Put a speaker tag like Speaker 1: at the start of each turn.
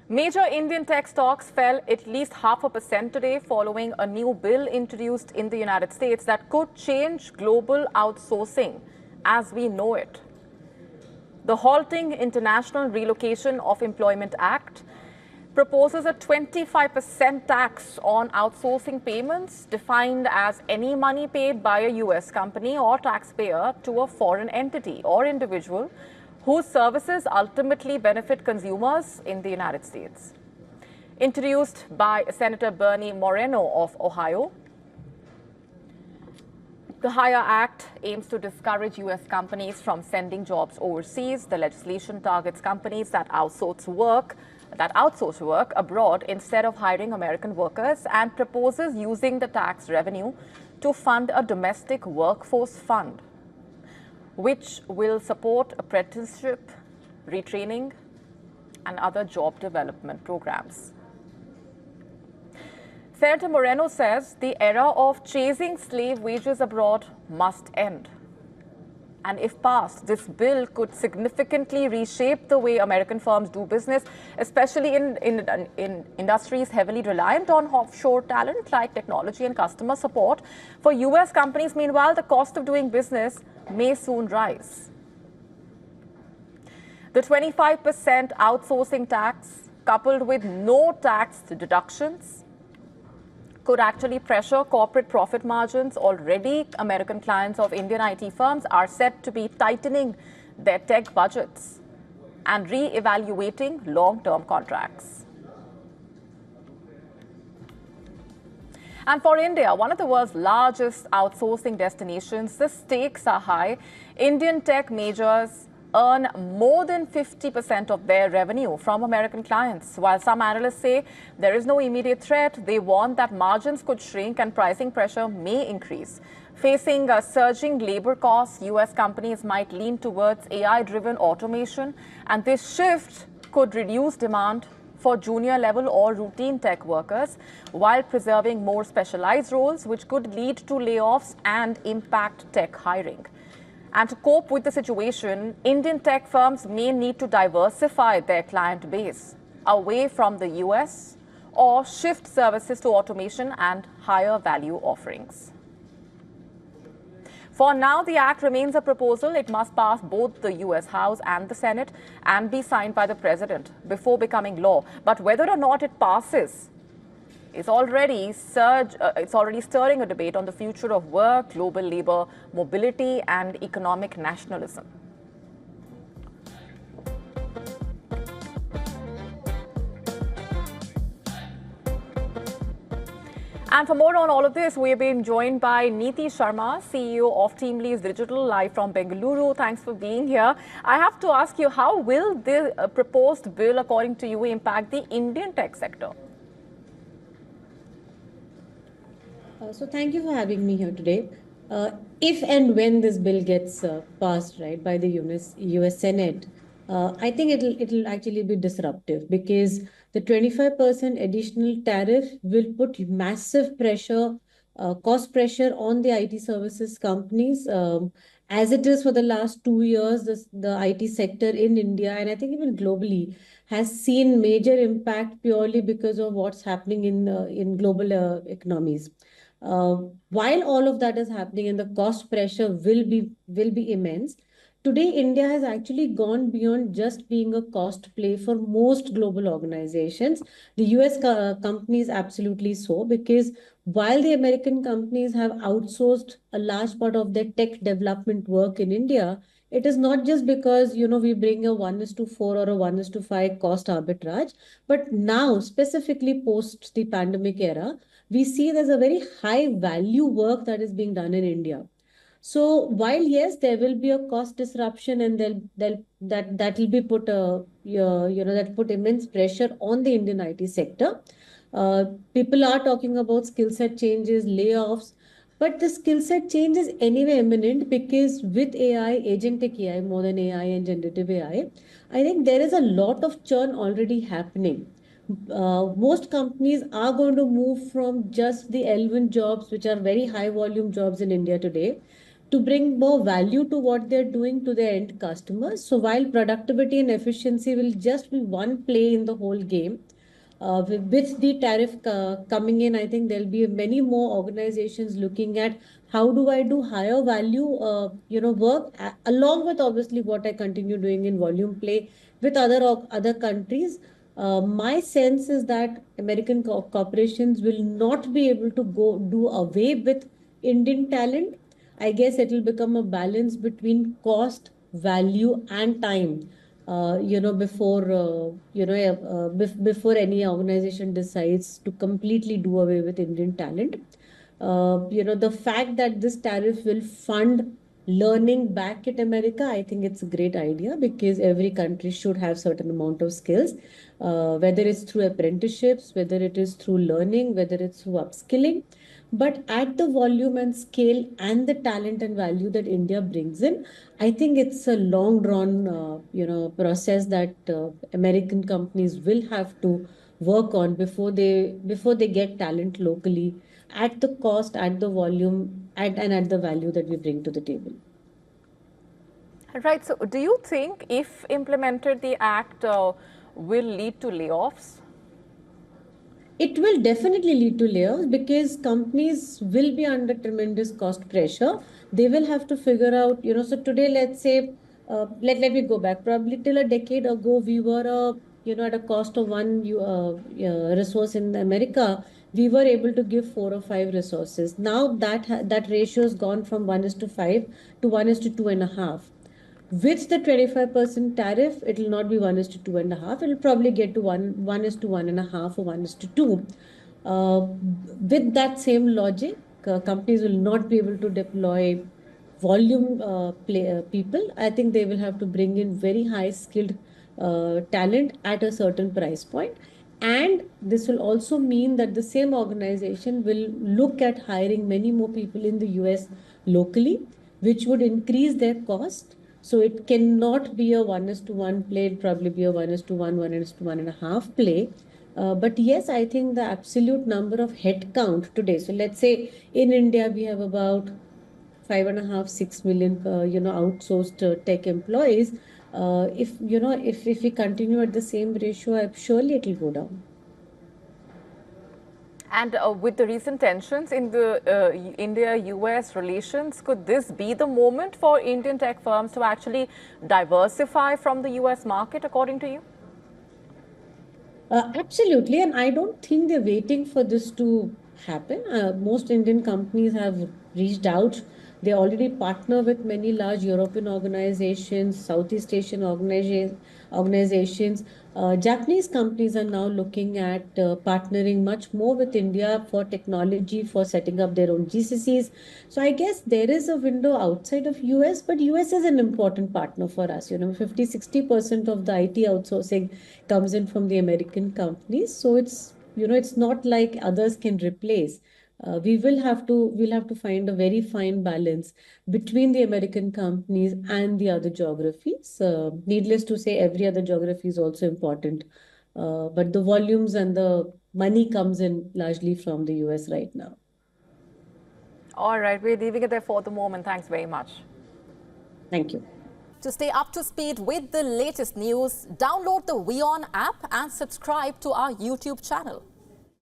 Speaker 1: Major Indian tech stocks fell at least 0.5% today following a new bill introduced in the United States that could change global outsourcing as we know it. The Halting International Relocation of Employment Act proposes a 25% tax on outsourcing payments, defined as any money paid by a US company or taxpayer to a foreign entity or individual whose services ultimately benefit consumers in the United States. Introduced by Senator Bernie Moreno of Ohio, the HIRE Act aims to discourage US companies from sending jobs overseas. The legislation targets companies that outsource work abroad instead of hiring American workers, and proposes using the tax revenue to fund a domestic workforce fund, which will support apprenticeship, retraining, and other job development programs. Senator Moreno says the era of chasing slave wages abroad must end. And if passed, this bill could significantly reshape the way American firms do business, especially in industries heavily reliant on offshore talent like technology and customer support. For US companies, meanwhile, the cost of doing business may soon rise. The 25% outsourcing tax, coupled with no tax deductions, could actually pressure corporate profit margins. Already, American clients of Indian IT firms are set to be tightening their tech budgets and re-evaluating long-term contracts. And for India, one of the world's largest outsourcing destinations, the stakes are high. Indian tech majors earn more than 50% of their revenue from American clients. While some analysts say there is no immediate threat, they warn that margins could shrink and pricing pressure may increase. Facing surging labor costs, US companies might lean towards AI-driven automation, and this shift could reduce demand for junior-level or routine tech workers while preserving more specialized roles, which could lead to layoffs and impact tech hiring. And to cope with the situation, Indian tech firms may need to diversify their client base away from the US or shift services to automation and higher value offerings. For now, the act remains a proposal. It must pass both the US House and the Senate and be signed by the President before becoming law. But whether or not it passes, it's already stirring a debate on the future of work, global labor mobility, and economic nationalism. And for more on all of this, we have been joined by Neeti Sharma, CEO of TeamLease Digital, live from Bengaluru. Thanks for being here. I have to ask you, how will the proposed bill, according to you, impact the Indian tech sector?
Speaker 2: So thank you for having me here today. If and when this bill gets passed, right, by the US Senate, I think it'll actually be disruptive, because the 25% additional tariff will put massive pressure, cost pressure on the IT services companies. As it is for the last 2 years, the IT sector in India, and I think even globally, has seen major impact purely because of what's happening in global economies. While all of that is happening and the cost pressure will be immense, today India has actually gone beyond just being a cost play for most global organizations. The US companies absolutely so, because while the American companies have outsourced a large part of their tech development work in India, it is not just because we bring a 1:4 or a 1:5 cost arbitrage, but now specifically post the pandemic era, we see there's a very high value work that is being done in India. So while yes, there will be a cost disruption, and that will be put that put immense pressure on the Indian IT sector. People are talking about skill set changes, layoffs, but the skill set change is anyway imminent, because with AI, agentic AI, more than AI and generative AI, I think there is a lot of churn already happening. Most companies are going to move from just the L1 jobs, which are very high volume jobs in India today, to bring more value to what they're doing to their end customers. So while productivity and efficiency will just be one play in the whole game, with the tariff coming in, I think there'll be many more organizations looking at how do I do higher value, work along with obviously what I continue doing in volume play with other countries. My sense is that American corporations will not be able to go do away with Indian talent. I guess it will become a balance between cost, value, and time. Before any organization decides to completely do away with Indian talent. The fact that this tariff will fund learning back at America, I think it's a great idea because every country should have certain amount of skills, whether it's through apprenticeships, whether it is through learning, whether it's through upskilling. But at the volume and scale and the talent and value that India brings in, I think it's a long drawn, process that American companies will have to work on before they get talent locally at the cost, at the volume, and at the value that we bring to the table.
Speaker 1: Right. So, do you think if implemented, the act will lead to layoffs?
Speaker 2: It will definitely lead to layoffs because companies will be under tremendous cost pressure. They will have to figure out, so today, let's say, let me go back. Probably till a decade ago, we were, at a cost of one resource in America, we were able to give 4 or 5 resources. Now that ratio has gone from 1:5 to 1:2.5. With the 25% tariff, it will not be 1:2.5. It will probably get to 1:1.5 or 1:2. With that same logic, companies will not be able to deploy volume people. I think they will have to bring in very high skilled talent at a certain price point. And this will also mean that the same organization will look at hiring many more people in the US locally, which would increase their cost. So it cannot be a 1:1 play, it'll probably be a 1:1, 1:1.5 play. But yes, I think the absolute number of headcount today. So let's say in India, we have about 5.5, 6 million, outsourced tech employees. If we continue at the same ratio, surely it will go down.
Speaker 1: And with the recent tensions in the India-US relations, could this be the moment for Indian tech firms to actually diversify from the US market, according to you?
Speaker 2: Absolutely. And I don't think they're waiting for this to happen. Most Indian companies have reached out. They already partner with many large European organizations, Southeast Asian organizations. Japanese companies are now looking at partnering much more with India for technology, for setting up their own GCCs. So I guess there is a window outside of US, but US is an important partner for us. 50-60% of the IT outsourcing comes in from the American companies. So it's not like others can replace. We'll have to find a very fine balance between the American companies and the other geographies. Needless to say, every other geography is also important, but the volumes and the money comes in largely from the US right now.
Speaker 1: All right, we're leaving it there for the moment. Thanks very much.
Speaker 2: Thank you.
Speaker 3: To stay up to speed with the latest news, download the WION app and subscribe to our YouTube channel.